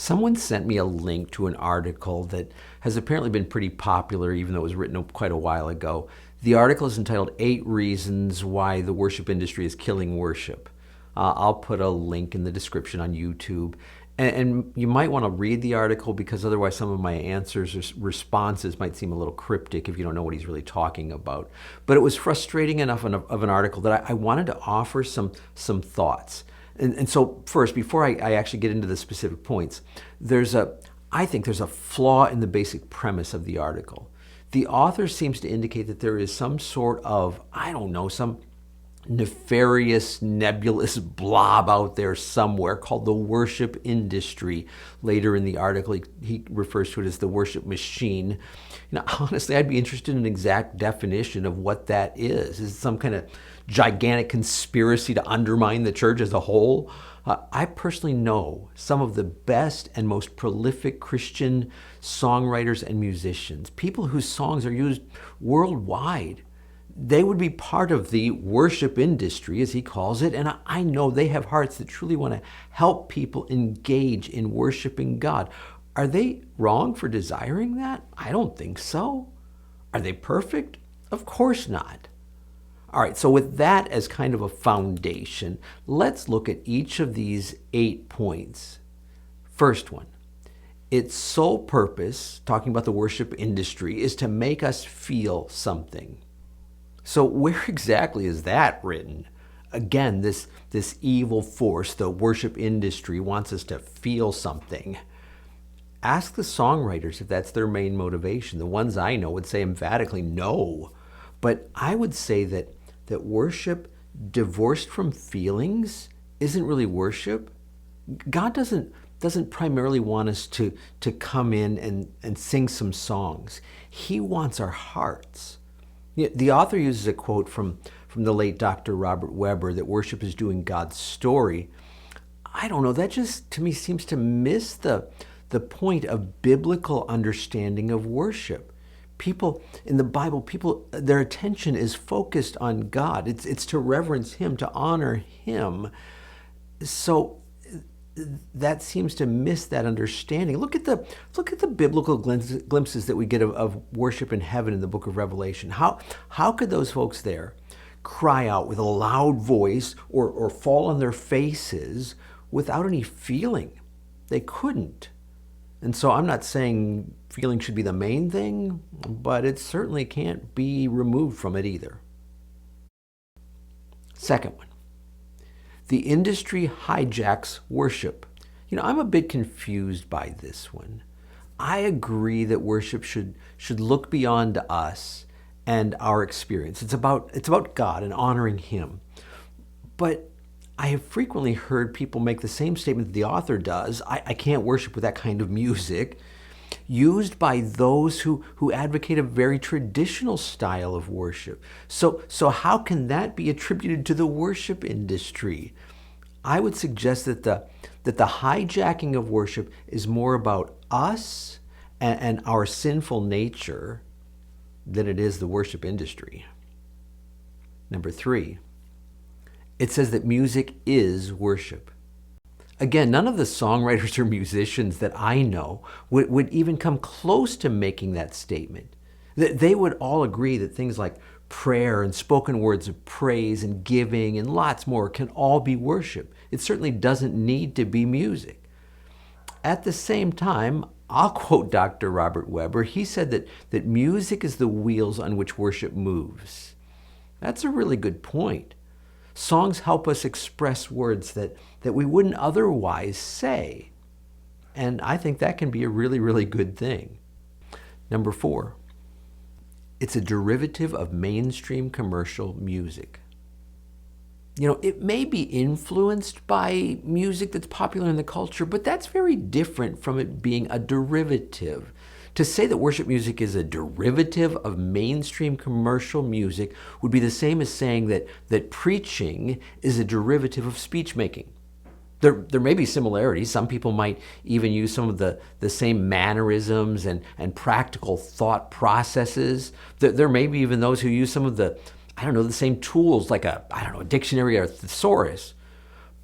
Someone sent me a link to an article that has apparently been pretty popular, even though it was written quite a while ago. The article is entitled 8 Reasons Why the Worship Industry is Killing Worship. I'll put a link in the description on YouTube. And you might want to read the article because otherwise some of my answers or responses might seem a little cryptic if you don't know what he's really talking about. But it was frustrating enough of an article that I wanted to offer some thoughts. And so first, before I actually get into the specific points, I think there's a flaw in the basic premise of the article. The author seems to indicate that there is some sort of, some nefarious, nebulous blob out there somewhere called the worship industry. Later in the article, he refers to it as the worship machine. Honestly, I'd be interested in an exact definition of what that is. Is it some kind of gigantic conspiracy to undermine the church as a whole? I personally know some of the best and most prolific Christian songwriters and musicians, people whose songs are used worldwide. They would be part of the worship industry, as he calls it, and I know they have hearts that truly want to help people engage in worshiping God. Are they wrong for desiring that? I don't think so. Are they perfect? Of course not. All right, so with that as kind of a foundation, let's look at each of these 8 points. First one, its sole purpose, talking about the worship industry, is to make us feel something. So where exactly is that written? Again, this evil force, the worship industry, wants us to feel something. Ask the songwriters if that's their main motivation. The ones I know would say emphatically no. But I would say that worship divorced from feelings isn't really worship. God doesn't primarily want us to come in and sing some songs. He wants our hearts. The author uses a quote from the late Dr. Robert Webber that worship is doing God's story. I don't know, that just to me seems to miss the point of biblical understanding of worship. People in the Bible, their attention is focused on God. It's to reverence Him, to honor Him. So that seems to miss that understanding. Look at the biblical glimpses that we get of worship in heaven in the book of Revelation. How could those folks there cry out with a loud voice or fall on their faces without any feeling? They couldn't. And so I'm not saying feeling should be the main thing, but it certainly can't be removed from it either. Second one. The industry hijacks worship. I'm a bit confused by this one. I agree that worship should look beyond us and our experience. It's about God and honoring Him. But I have frequently heard people make the same statement that the author does. I can't worship with that kind of music, used by those who advocate a very traditional style of worship. So how can that be attributed to the worship industry? I would suggest that the hijacking of worship is more about us and our sinful nature than it is the worship industry. Number 3, it says that music is worship. Again, none of the songwriters or musicians that I know would even come close to making that statement. They would all agree that things like prayer and spoken words of praise and giving and lots more can all be worship. It certainly doesn't need to be music. At the same time, I'll quote Dr. Robert Webber. He said that music is the wheels on which worship moves. That's a really good point. Songs help us express words that we wouldn't otherwise say. And I think that can be a really, really good thing. Number 4, it's a derivative of mainstream commercial music. It may be influenced by music that's popular in the culture, but that's very different from it being a derivative. To say that worship music is a derivative of mainstream commercial music would be the same as saying that preaching is a derivative of speech making. There may be similarities. Some people might even use some of the same mannerisms and practical thought processes. There may be even those who use some of the same tools like a dictionary or a thesaurus.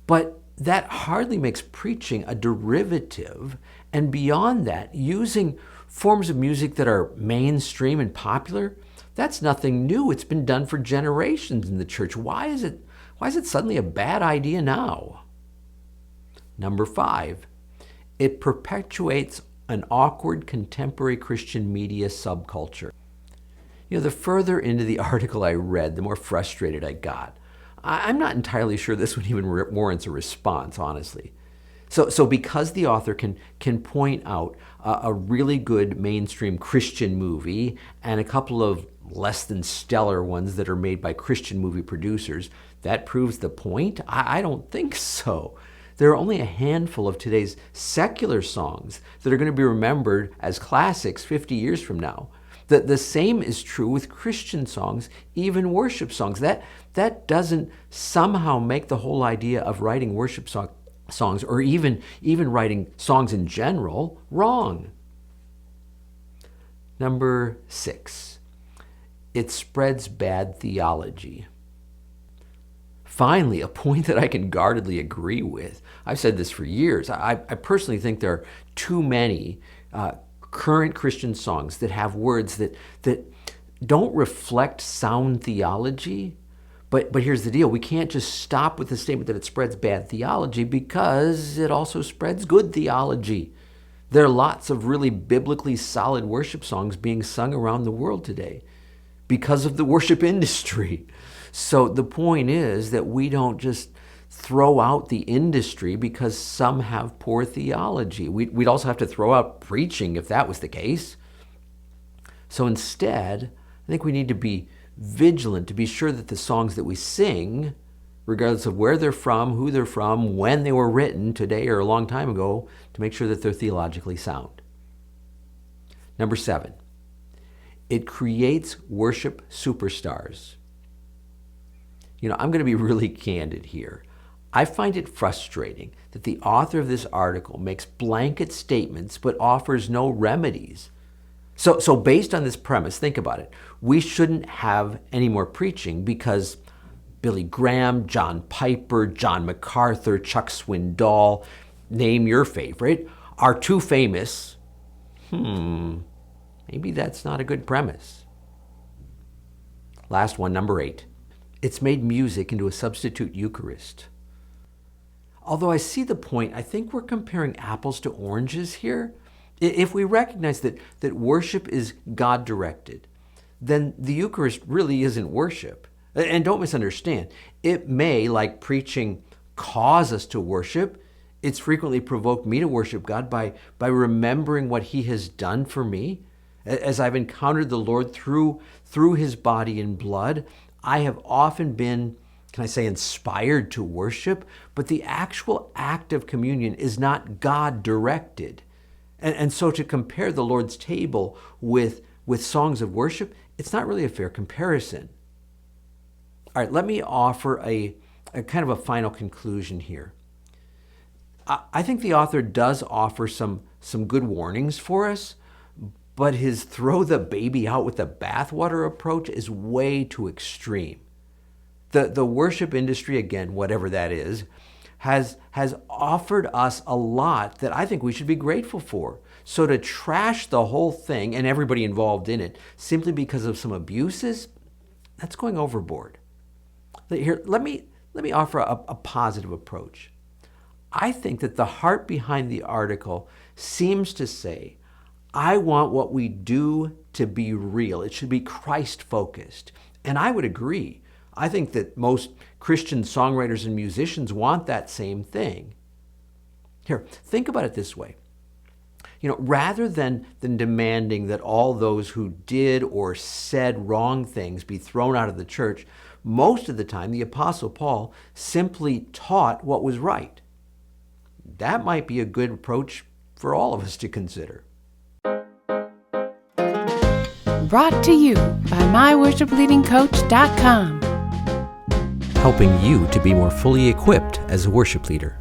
But that hardly makes preaching a derivative. And beyond that, using forms of music that are mainstream and popular, that's nothing new. It's been done for generations in the church. Why is it suddenly a bad idea now? Number 5, it perpetuates an awkward contemporary Christian media subculture. The further into the article I read, the more frustrated I got. I'm not entirely sure this one even warrants a response, honestly. So because the author can point out a really good mainstream Christian movie and a couple of less than stellar ones that are made by Christian movie producers, that proves the point? I don't think so. There are only a handful of today's secular songs that are going to be remembered as classics 50 years from now. The same is true with Christian songs, even worship songs. That doesn't somehow make the whole idea of writing worship songs, or even writing songs in general, wrong. Number 6, it spreads bad theology. Finally, a point that I can guardedly agree with. I've said this for years. I personally think there are too many current Christian songs that have words that don't reflect sound theology. But here's the deal. We can't just stop with the statement that it spreads bad theology, because it also spreads good theology. There are lots of really biblically solid worship songs being sung around the world today because of the worship industry. So the point is that we don't just throw out the industry because some have poor theology. We'd also have to throw out preaching if that was the case. So instead, I think we need to be vigilant to be sure that the songs that we sing, regardless of where they're from, who they're from, when they were written, today or a long time ago, to make sure that they're theologically sound. Number 7, it creates worship superstars. I'm going to be really candid here. I find it frustrating that the author of this article makes blanket statements but offers no remedies. So based on this premise, think about it. We shouldn't have any more preaching because Billy Graham, John Piper, John MacArthur, Chuck Swindoll, name your favorite, are too famous. Maybe that's not a good premise. Last one, number 8. It's made music into a substitute Eucharist. Although I see the point, I think we're comparing apples to oranges here. If we recognize that worship is God-directed, then the Eucharist really isn't worship. And don't misunderstand. It may, like preaching, cause us to worship. It's frequently provoked me to worship God by remembering what He has done for me. As I've encountered the Lord through His body and blood, I have often been, can I say, inspired to worship, but the actual act of communion is not God-directed. And so to compare the Lord's table with songs of worship, it's not really a fair comparison. All right, let me offer a kind of a final conclusion here. I think the author does offer some good warnings for us, but his throw the baby out with the bathwater approach is way too extreme. The worship industry, again, whatever that is, has offered us a lot that I think we should be grateful for. So to trash the whole thing and everybody involved in it simply because of some abuses, that's going overboard. Here, let me offer a positive approach. I think that the heart behind the article seems to say, I want what we do to be real. It should be Christ-focused. And I would agree. I think that most Christian songwriters and musicians want that same thing. Here, think about it this way. Rather than demanding that all those who did or said wrong things be thrown out of the church, most of the time the Apostle Paul simply taught what was right. That might be a good approach for all of us to consider. Brought to you by myworshipleadingcoach.com. Helping you to be more fully equipped as a worship leader.